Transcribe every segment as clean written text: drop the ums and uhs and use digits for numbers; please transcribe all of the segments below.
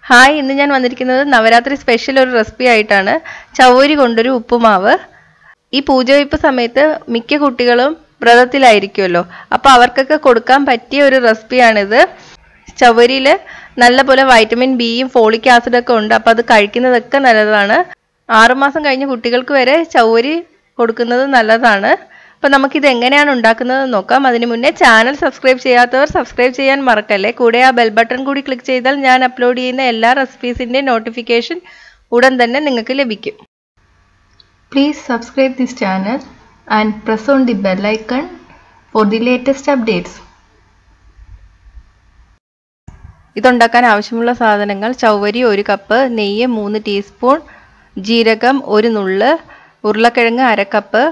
Hi, ഇന്ന് ഞാൻ വന്നിരിക്കുന്നത് നവരാത്രി സ്പെഷ്യൽ ഒരു റെസിപ്പി ആയിട്ടാണ്. ചവ്വരി കൊണ്ടൊരു ഉപ്പുമാവ്. ഈ പൂജവയ്പ്പ് സമയത്ത് മിക്ക കുട്ടികളും വ്രതത്തിലായിരിക്കുമല്ലോ, അപ്പോൾ അവർക്കൊക്കെ കൊടുക്കാൻ പറ്റിയ ഒരു റെസിപ്പിയാണിത്. ചവ്വരിയിൽ നല്ലപോലെ വൈറ്റമിൻ ബിയും ഫോളിക് ആസിഡൊക്കെ ഉണ്ട്. അപ്പോൾ അത് കഴിക്കുന്നതൊക്കെ നല്ലതാണ്. 6 മാസം കഴിഞ്ഞ കുട്ടികൾക്ക് വരെ ചവ്വരി കൊടുക്കുന്നത് നല്ലതാണ്. അപ്പോൾ നമുക്കിത് എങ്ങനെയാണ് ഉണ്ടാക്കുന്നത് നോക്കാം. അതിന് മുന്നേ ചാനൽ സബ്സ്ക്രൈബ് ചെയ്യാത്തവർ സബ്സ്ക്രൈബ് ചെയ്യാൻ മറക്കല്ലേ. കൂടെ ആ ബെൽ ബട്ടൺ കൂടി ക്ലിക്ക് ചെയ്താൽ ഞാൻ അപ്ലോഡ് ചെയ്യുന്ന എല്ലാ റെസിപ്പീസിൻ്റെ നോട്ടിഫിക്കേഷൻ ഉടൻ തന്നെ നിങ്ങൾക്ക് ലഭിക്കും. Please subscribe this channel and press on the bell icon for the latest updates. ഇതുണ്ടാക്കാൻ ആവശ്യമുള്ള സാധനങ്ങൾ: ചവ്വരി 1 കപ്പ്, നെയ്യ് 3 ടീസ്പൂൺ, ജീരകം 1 നുള്ള്, ഉരുളക്കിഴങ്ങ് 1/2 കപ്പ്,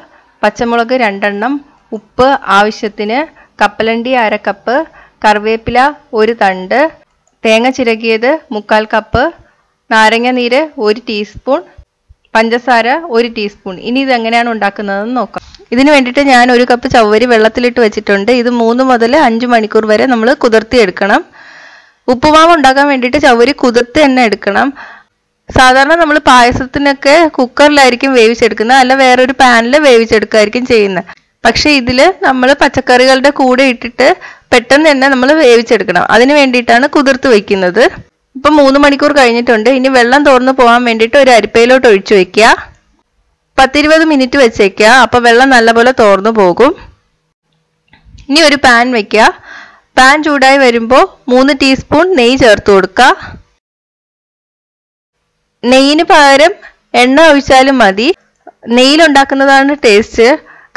പച്ചമുളക് 2 എണ്ണം, ഉപ്പ് ആവശ്യത്തിന്, കപ്പലണ്ടി 1/2 കപ്പ്, കറിവേപ്പില 1 തണ്ട്, തേങ്ങ ചിരകിയത് 3/4 കപ്പ്, നാരങ്ങ നീര് 1 ടീസ്പൂൺ, പഞ്ചസാര 1 ടീസ്പൂൺ. ഇനി ഇതെങ്ങനെയാണ് ഉണ്ടാക്കുന്നതെന്ന് നോക്കാം. ഇതിന് വേണ്ടിയിട്ട് ഞാൻ 1 കപ്പ് ചവ്വരി വെള്ളത്തിലിട്ട് വെച്ചിട്ടുണ്ട്. ഇത് 3 മുതൽ 5 മണിക്കൂർ വരെ നമ്മൾ കുതിർത്തി എടുക്കണം. ഉപ്പുമാവ് ഉണ്ടാക്കാൻ വേണ്ടിയിട്ട് ചവ്വരി കുതിർത്ത് തന്നെ എടുക്കണം. സാധാരണ നമ്മൾ പായസത്തിനൊക്കെ കുക്കറിലായിരിക്കും വേവിച്ചെടുക്കുന്നത്, അല്ല വേറൊരു പാനിൽ വേവിച്ചെടുക്കുകയായിരിക്കും ചെയ്യുന്നത്. പക്ഷേ ഇതിൽ നമ്മൾ പച്ചക്കറികളുടെ കൂടെ ഇട്ടിട്ട് പെട്ടെന്ന് തന്നെ നമ്മൾ വേവിച്ചെടുക്കണം. അതിന് വേണ്ടിയിട്ടാണ് കുതിർത്ത് വയ്ക്കുന്നത്. ഇപ്പം 3 മണിക്കൂർ കഴിഞ്ഞിട്ടുണ്ട്. ഇനി വെള്ളം തോർന്ന് പോകാൻ വേണ്ടിയിട്ട് ഒരു അരിപ്പയിലോട്ട് ഒഴിച്ചു വയ്ക്കുക. 10-20 മിനിറ്റ് വെച്ചേക്കുക. അപ്പോൾ വെള്ളം നല്ലപോലെ തോർന്നു പോകും. ഇനി ഒരു പാൻ വയ്ക്കുക. പാൻ ചൂടായി വരുമ്പോൾ 3 ടീസ്പൂൺ നെയ്യ് ചേർത്ത് കൊടുക്കുക. നെയ്യിന് പകരം എണ്ണ ഒഴിച്ചാലും മതി. നെയ്യിലുണ്ടാക്കുന്നതാണ് ടേസ്റ്റ്.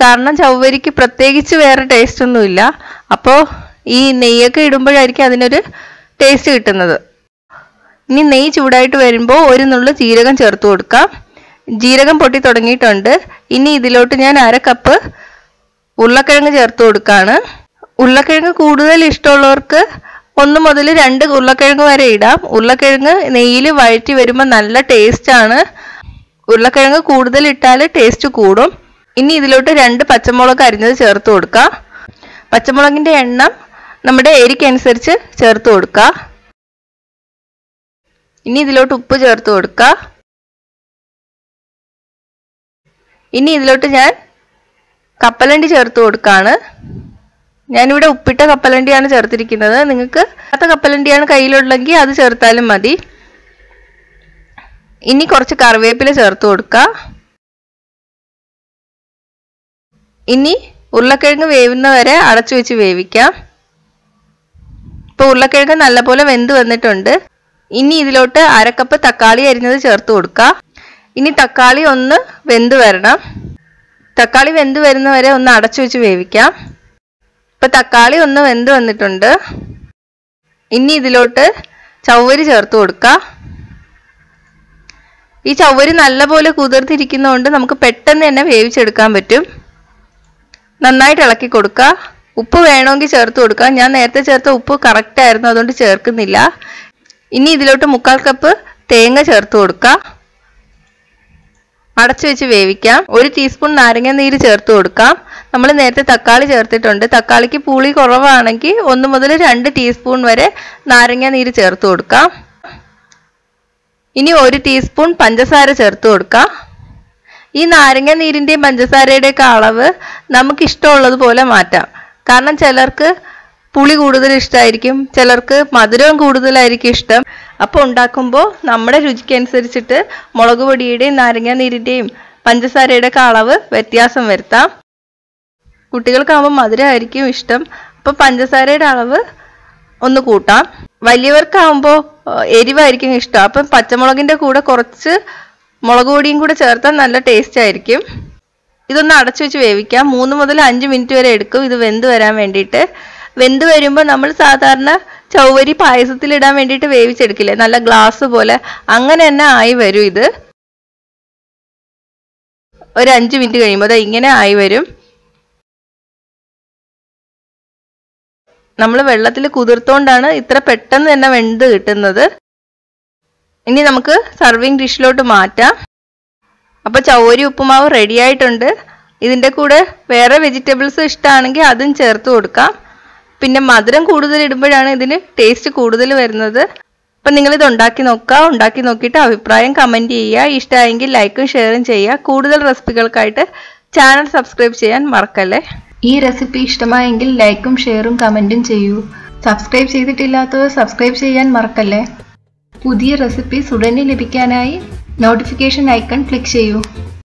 കാരണം ചവ്വരിക്ക് പ്രത്യേകിച്ച് വേറെ ടേസ്റ്റ് ഒന്നുമില്ല. അപ്പോൾ ഈ നെയ്യൊക്കെ ഇടുമ്പോഴായിരിക്കും അതിനൊരു ടേസ്റ്റ് കിട്ടുന്നത്. ഇനി നെയ്യ് ചൂടായിട്ട് വരുമ്പോൾ 1 നുള്ള് ജീരകം ചേർത്ത് കൊടുക്കാം. ജീരകം പൊട്ടി തുടങ്ങിയിട്ടുണ്ട്. ഇനി ഇതിലോട്ട് ഞാൻ 1/2 കപ്പ് ഉരുളക്കിഴങ്ങ് ചേർത്ത് കൊടുക്കുകയാണ്. ഉരുളക്കിഴങ്ങ് കൂടുതൽ ഇഷ്ടമുള്ളവർക്ക് 1 മുതൽ 2 ഉരുളക്കിഴങ്ങ് വരെ ഇടാം. ഉരുളക്കിഴങ്ങ് നെയ്യിൽ വഴറ്റി വരുമ്പോൾ നല്ല ടേസ്റ്റാണ്. ഉരുളക്കിഴങ്ങ് കൂടുതൽ ഇട്ടാൽ ടേസ്റ്റ് കൂടും. ഇനി ഇതിലോട്ട് 2 പച്ചമുളക് അരിഞ്ഞത് ചേർത്ത് കൊടുക്കാം. പച്ചമുളകിൻ്റെ എണ്ണം നമ്മുടെ എരിക്കനുസരിച്ച് ചേർത്ത് കൊടുക്കുക. ഇനി ഇതിലോട്ട് ഉപ്പ് ചേർത്ത് കൊടുക്കുക. ഇനി ഇതിലോട്ട് ഞാൻ കപ്പലണ്ടി ചേർത്ത് കൊടുക്കുകയാണ്. ഞാനിവിടെ ഉപ്പിട്ട കപ്പലണ്ടിയാണ് ചേർത്തിരിക്കുന്നത്. നിങ്ങൾക്ക് കപ്പലണ്ടിയാണ് കയ്യിലുള്ളെങ്കിൽ അത് ചേർത്താലും മതി. ഇനി കുറച്ച് കറിവേപ്പില ചേർത്ത് കൊടുക്കുക. ഇനി ഉരുളക്കിഴങ്ങ് വേവുന്നവരെ അടച്ചു വെച്ച് വേവിക്കാം. ഇപ്പോൾ ഉരുളക്കിഴങ്ങ് നല്ലപോലെ വെന്ത് വന്നിട്ടുണ്ട്. ഇനി ഇതിലോട്ട് 1/2 കപ്പ് തക്കാളി അരിഞ്ഞത് ചേർത്ത് കൊടുക്കുക. ഇനി തക്കാളി ഒന്ന് വെന്ത് വരണം. തക്കാളി വെന്ത് വരുന്നവരെ ഒന്ന് അടച്ചു വെച്ച് വേവിക്കാം. ഇപ്പം തക്കാളി ഒന്ന് വെന്ത് വന്നിട്ടുണ്ട്. ഇനി ഇതിലോട്ട് ചവ്വരി ചേർത്ത് കൊടുക്കുക. ഈ ചവ്വരി നല്ലപോലെ കുതിർത്തിരിക്കുന്നതുകൊണ്ട് നമുക്ക് പെട്ടെന്ന് തന്നെ വേവിച്ചെടുക്കാൻ പറ്റും. നന്നായിട്ട് ഇളക്കി കൊടുക്കുക. ഉപ്പ് വേണമെങ്കിൽ ചേർത്ത് കൊടുക്കുക. ഞാൻ നേരത്തെ ചേർത്ത ഉപ്പ് കറക്റ്റ് ആയിരുന്നു, അതുകൊണ്ട് ചേർക്കുന്നില്ല. ഇനി ഇതിലോട്ട് 3/4 കപ്പ് തേങ്ങ ചേർത്ത് കൊടുക്കുക. അടച്ചു വെച്ച് വേവിക്കാം. 1 ടീസ്പൂൺ നാരങ്ങ നീര് ചേർത്ത് കൊടുക്കാം. നമ്മൾ നേരത്തെ തക്കാളി ചേർത്തിട്ടുണ്ട്. തക്കാളിക്ക് പുളി കുറവാണെങ്കിൽ 1 മുതൽ 2 ടീസ്പൂൺ വരെ നാരങ്ങ നീര് ചേർത്ത് കൊടുക്കാം. ഇനി 1 ടീസ്പൂൺ പഞ്ചസാര ചേർത്ത് കൊടുക്കാം. ഈ നാരങ്ങ നീരിൻ്റെയും പഞ്ചസാരയുടെയൊക്കെ അളവ് നമുക്ക് ഇഷ്ടമുള്ളതുപോലെ മാറ്റാം. കാരണം ചിലർക്ക് പുളി കൂടുതൽ ഇഷ്ടമായിരിക്കും, ചിലർക്ക് മധുരവും കൂടുതലായിരിക്കും ഇഷ്ടം. അപ്പോൾ ഉണ്ടാക്കുമ്പോൾ നമ്മുടെ രുചിക്കനുസരിച്ചിട്ട് മുളക് പൊടിയുടെയും നാരങ്ങ നീരിൻ്റെയും പഞ്ചസാരയുടെയൊക്കെ അളവ് വ്യത്യാസം വരുത്താം. കുട്ടികൾക്കാകുമ്പോൾ മധുരമായിരിക്കും ഇഷ്ടം, അപ്പോൾ പഞ്ചസാരയുടെ അളവ് ഒന്ന് കൂട്ടാം. വലിയവർക്കാകുമ്പോൾ എരിവായിരിക്കും ഇഷ്ടം, അപ്പം പച്ചമുളകിൻ്റെ കൂടെ കുറച്ച് മുളക് പൊടിയും കൂടെ ചേർത്താൽ നല്ല ടേസ്റ്റ് ആയിരിക്കും. ഇതൊന്ന് അടച്ചു വെച്ച് വേവിക്കാം. 3 മുതൽ 5 മിനിറ്റ് വരെ എടുക്കും ഇത് വെന്ത് വരാൻ വേണ്ടിയിട്ട്. വെന്ത് വരുമ്പോൾ നമ്മൾ സാധാരണ ചവ്വരി പായസത്തിലിടാൻ വേണ്ടിയിട്ട് വേവിച്ചെടുക്കില്ലേ, നല്ല ഗ്ലാസ് പോലെ, അങ്ങനെ തന്നെ ആയി വരും. ഇത് ഒരു 5 മിനിറ്റ് കഴിയുമ്പോൾ അത് ഇങ്ങനെ ആയി വരും. നമ്മൾ വെള്ളത്തിൽ കുതിർത്തോണ്ടാണ് ഇത്ര പെട്ടെന്ന് തന്നെ വെന്ത് കിട്ടുന്നത്. ഇനി നമുക്ക് സർവിങ് ഡിഷിലോട്ട് മാറ്റാം. അപ്പോൾ ചവ്വരി ഉപ്പുമാവ് റെഡി ആയിട്ടുണ്ട്. ഇതിൻ്റെ കൂടെ വേറെ വെജിറ്റബിൾസ് ഇഷ്ടമാണെങ്കിൽ അതും ചേർത്ത് കൊടുക്കാം. പിന്നെ മധുരം കൂടുതൽ ഇടുമ്പോഴാണ് ഇതിന് ടേസ്റ്റ് കൂടുതൽ വരുന്നത്. അപ്പം നിങ്ങളിത് ഉണ്ടാക്കി നോക്കുക. ഉണ്ടാക്കി നോക്കിയിട്ട് അഭിപ്രായം കമൻറ്റ് ചെയ്യുക. ഇഷ്ടമായെങ്കിൽ ലൈക്കും ഷെയറും ചെയ്യുക. കൂടുതൽ റെസിപ്പികൾക്കായിട്ട് ചാനൽ സബ്സ്ക്രൈബ് ചെയ്യാൻ മറക്കല്ലേ. ഈ റെസിപ്പി ഇഷ്ടമായെങ്കിൽ ലൈക്കും ഷെയറും കമൻറ്റും ചെയ്യൂ. സബ്സ്ക്രൈബ് ചെയ്തിട്ടില്ലാത്തവർ സബ്സ്ക്രൈബ് ചെയ്യാൻ മറക്കല്ലേ. പുതിയ റെസിപ്പീസ് ഉടനെ ലഭിക്കാനായി നോട്ടിഫിക്കേഷൻ ഐക്കൺ ക്ലിക്ക് ചെയ്യൂ.